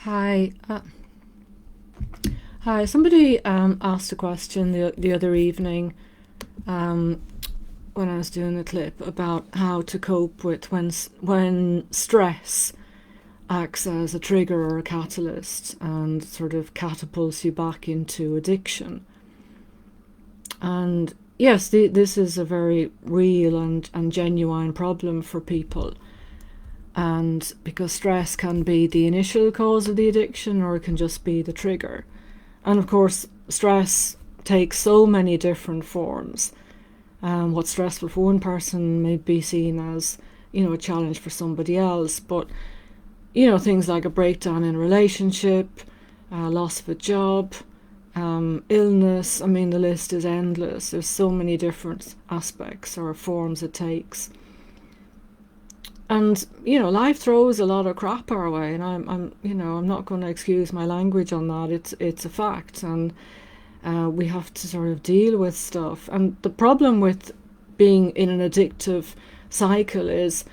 Hi. Hi. Somebody asked a question the other evening um, when I was doing the clip about how to cope with when stress acts as a trigger or a catalyst and sort of catapults you back into addiction. And yes, this is a very real and genuine problem for people. And because stress can be the initial cause of the addiction or it can just be the trigger. And of course, stress takes so many different forms. What's stressful for one person may be seen as, a challenge for somebody else. But, things like a breakdown in a relationship, loss of a job, illness, I mean, the list is endless. There's so many different aspects or forms it takes. And life throws a lot of crap our way, and I'm not going to excuse my language on that. It's a fact, and we have to sort of deal with stuff. And the problem with being in an addictive cycle is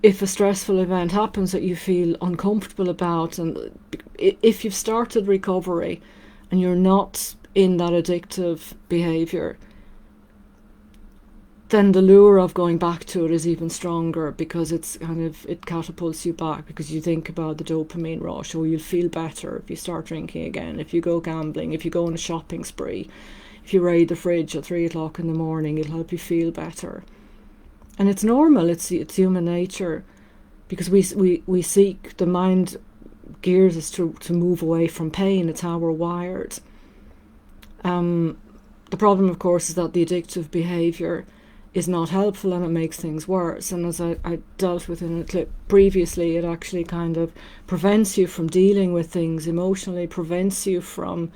if a stressful event happens that you feel uncomfortable about, and if you've started recovery and you're not in that addictive behavior, then the lure of going back to it is even stronger, because it catapults you back, because you think about the dopamine rush, or you'll feel better if you start drinking again, if you go gambling, if you go on a shopping spree, if you raid the fridge at 3 o'clock in the morning, it'll help you feel better. And it's normal, it's human nature, because we seek, the mind gears us to move away from pain. It's how we're wired. The problem, of course, is that the addictive behavior is not helpful, and it makes things worse. And as I dealt with in a clip previously, it actually kind of prevents you from dealing with things emotionally, prevents you from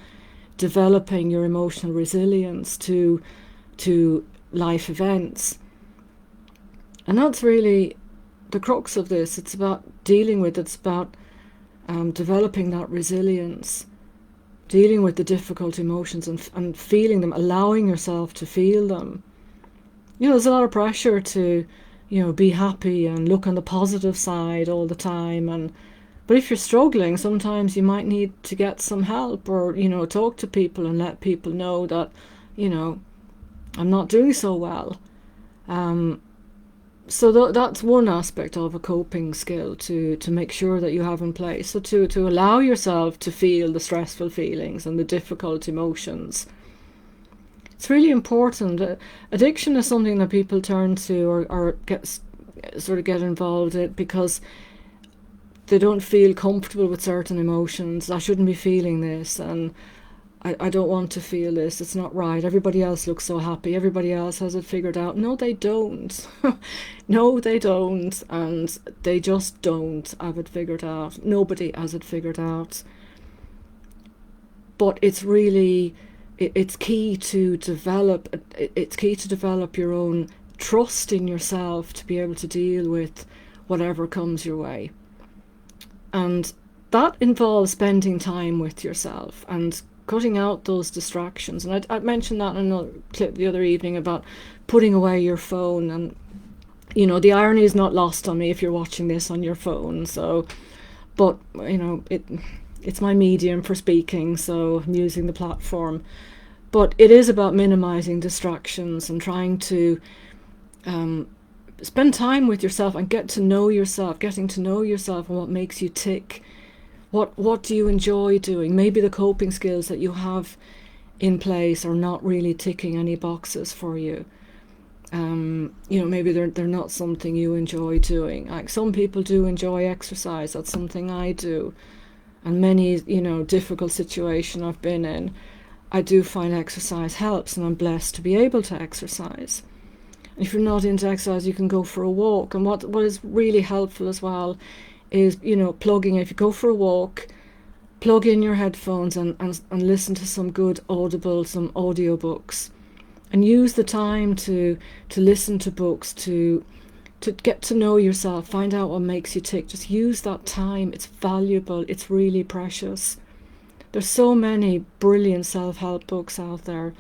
developing your emotional resilience to life events. And that's really the crux of this. It's about dealing with, it's about developing that resilience, dealing with the difficult emotions and feeling them, allowing yourself to feel them. There's a lot of pressure to, be happy and look on the positive side all the time. But if you're struggling, sometimes you might need to get some help, or, talk to people and let people know that, I'm not doing so well. So that's one aspect of a coping skill to make sure that you have in place. So to allow yourself to feel the stressful feelings and the difficult emotions. It's really important. Addiction is something that people turn to or get involved in because they don't feel comfortable with certain emotions. I shouldn't be feeling this, and I don't want to feel this. It's not right. Everybody else looks so happy. Everybody else has it figured out. No, they don't. No, they don't. And they just don't have it figured out. Nobody has it figured out. But it's really... It's key to develop your own trust in yourself to be able to deal with whatever comes your way. And that involves spending time with yourself and cutting out those distractions. And I mentioned that in another clip the other evening about putting away your phone. And, the irony is not lost on me if you're watching this on your phone. But, it's my medium for speaking, so I'm using the platform. But it is about minimizing distractions and trying to spend time with yourself and getting to know yourself and what makes you tick. What do you enjoy doing? Maybe the coping skills that you have in place are not really ticking any boxes for you. Maybe they're not something you enjoy doing. Like, some people do enjoy exercise. That's something I do. And many, difficult situation I've been in, I do find exercise helps, and I'm blessed to be able to exercise. If you're not into exercise, you can go for a walk. And what is really helpful as well is, plugging. If you go for a walk, plug in your headphones and listen to some good some audiobooks, and use the time to listen to books, to get to know yourself, find out what makes you tick. Just use that time. It's valuable. It's really precious. There's so many brilliant self-help books out there.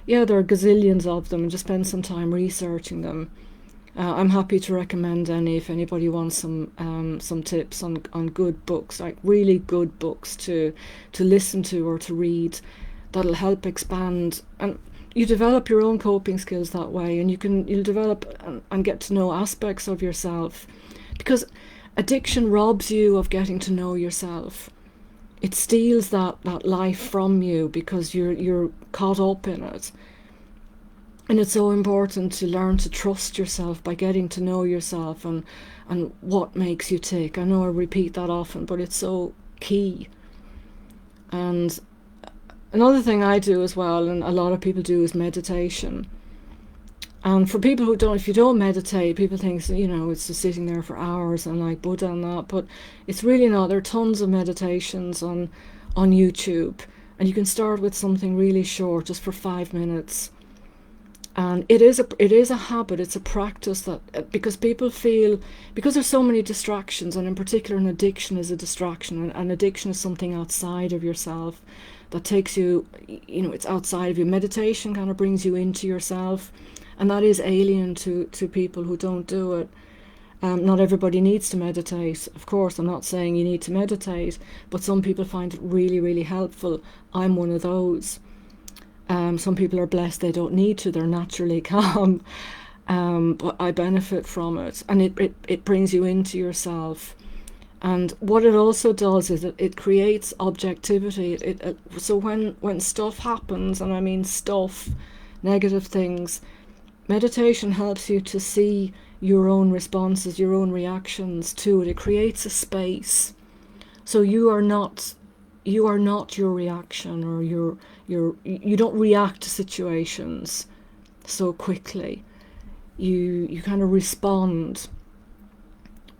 Yeah, there are gazillions of them, and just spend some time researching them. I'm happy to recommend any if anybody wants some tips on good books, like really good books to listen to or to read, that'll help expand, and you develop your own coping skills that way, and you'll develop and get to know aspects of yourself, because addiction robs you of getting to know yourself. It steals that life from you because you're caught up in it. And it's so important to learn to trust yourself by getting to know yourself and what makes you tick. I know I repeat that often, but it's so key. And another thing I do as well, and a lot of people do, is meditation. And for people who don't, if you don't meditate, people think, it's just sitting there for hours and like Buddha and that, but it's really not. There are tons of meditations on YouTube, and you can start with something really short, just for 5 minutes. And it is a habit, it's a practice that, because people feel, because there's so many distractions, and in particular an addiction is a distraction, and addiction is something outside of yourself that takes you, it's outside of you. Meditation kind of brings you into yourself, and that is alien to people who don't do it. Not everybody needs to meditate, of course. I'm not saying you need to meditate, but some people find it really, really helpful. I'm one of those. Some people are blessed they don't need to, they're naturally calm, but I benefit from it, and it brings you into yourself. And what it also does is it creates objectivity. So when stuff happens, and I mean stuff, negative things, meditation helps you to see your own responses, your own reactions to it. It creates a space. So you are not your reaction, or you don't react to situations so quickly. You kind of respond,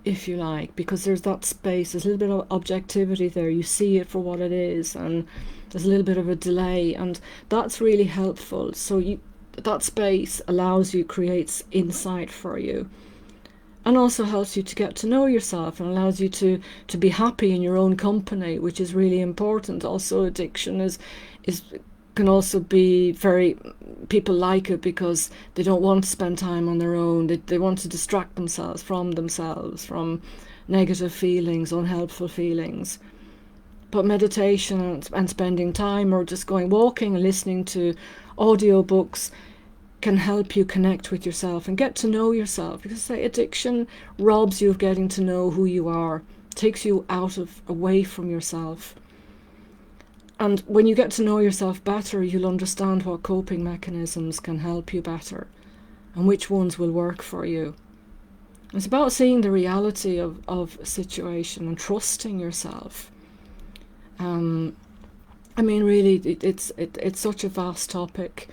if you like, because there's that space, there's a little bit of objectivity there. You see it for what it is, and there's a little bit of a delay, and that's really helpful. So that space allows you, creates insight for you, and also helps you to get to know yourself, and allows you to be happy in your own company, which is really important. Also, addiction can also be very, people like it because they don't want to spend time on their own. They want to distract themselves from negative feelings, unhelpful feelings. But meditation and spending time, or just going walking and listening to audiobooks, can help you connect with yourself and get to know yourself, because addiction robs you of getting to know who you are, takes you away from yourself. And when you get to know yourself better, you'll understand what coping mechanisms can help you better and which ones will work for you. It's about seeing the reality of a situation and trusting yourself. I mean, really, it's such a vast topic,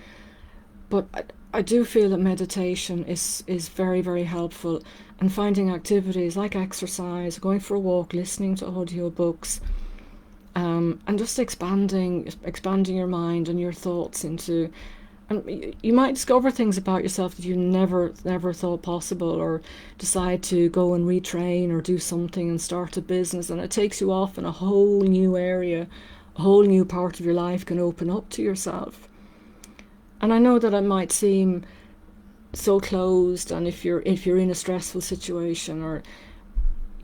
but I do feel that meditation is very, very helpful, and finding activities like exercise, going for a walk, listening to audiobooks, and just expanding your mind and your thoughts into, and you might discover things about yourself that you never thought possible, or decide to go and retrain or do something and start a business, and it takes you off in a whole new area, a whole new part of your life can open up to yourself. And I know that it might seem so closed, and if you're in a stressful situation, or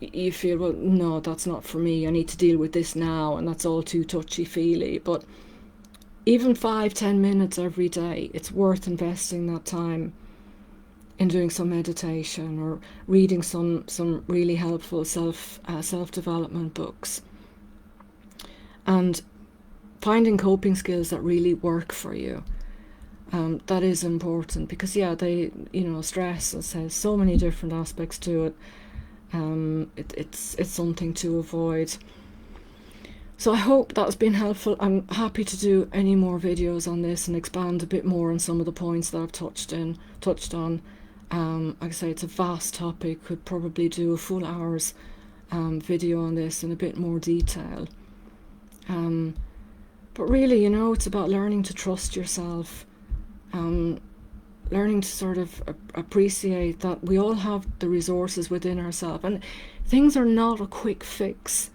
you feel, well, no, that's not for me, I need to deal with this now, and that's all too touchy-feely. But even 5-10 minutes every day, it's worth investing that time in doing some meditation, or reading some really helpful self-development books, and finding coping skills that really work for you. That is important, because stress has so many different aspects to it. It's something to avoid. So I hope that's been helpful. I'm happy to do any more videos on this and expand a bit more on some of the points that I've touched on. Like I say, it's a vast topic. Could probably do a full hour's video on this in a bit more detail. But really, it's about learning to trust yourself. Learning to sort of appreciate that we all have the resources within ourselves, and things are not a quick fix.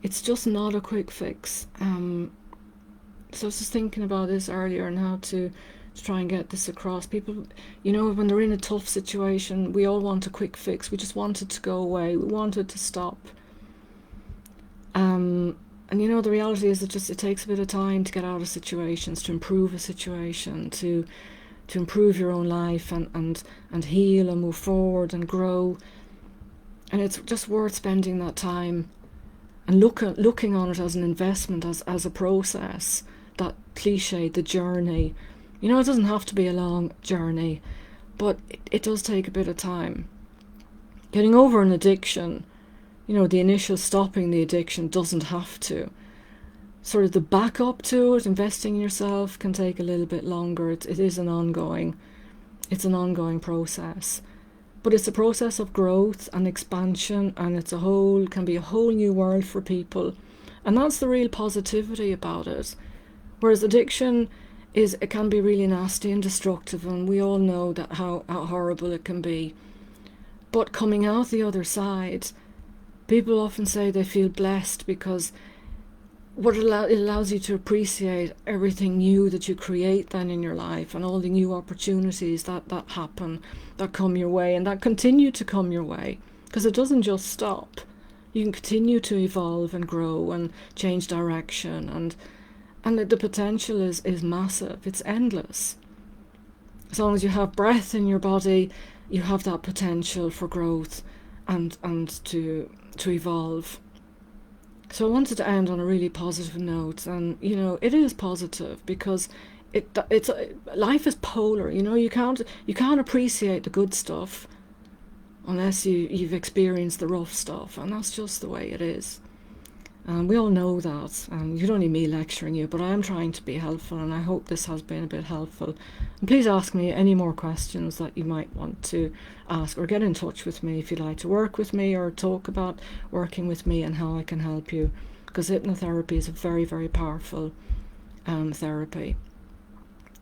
It's just not a quick fix. So I was just thinking about this earlier, and how to to try and get this across. People, when they're in a tough situation, we all want a quick fix. We just want it to go away. We want it to stop. And the reality is it takes a bit of time to get out of situations, to improve a situation, to improve your own life and heal and move forward and grow. And it's just worth spending that time and looking on it as an investment, as a process. That cliche, the journey. It doesn't have to be a long journey, but it does take a bit of time. Getting over an addiction, the initial stopping the addiction doesn't have to. Sort of the back up to it, investing in yourself, can take a little bit longer. It is an ongoing process. But it's a process of growth and expansion, and can be a whole new world for people. And that's the real positivity about it. Whereas addiction it can be really nasty and destructive, and we all know that how horrible it can be. But coming out the other side, people often say they feel blessed, because it allows you to appreciate everything new that you create then in your life, and all the new opportunities that happen, that come your way, and that continue to come your way, because it doesn't just stop. You can continue to evolve and grow and change direction, and the potential is massive. It's endless. As long as you have breath in your body, you have that potential for growth and to evolve. So I wanted to end on a really positive note, and it is positive, because life is polar. You can't appreciate the good stuff unless you've experienced the rough stuff, and that's just the way it is. And we all know that, and you don't need me lecturing you, but I am trying to be helpful, and I hope this has been a bit helpful. And please ask me any more questions that you might want to ask, or get in touch with me if you'd like to work with me or talk about working with me and how I can help you, because hypnotherapy is a very, very powerful therapy.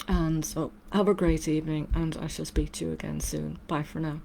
And so have a great evening, and I shall speak to you again soon. Bye for now.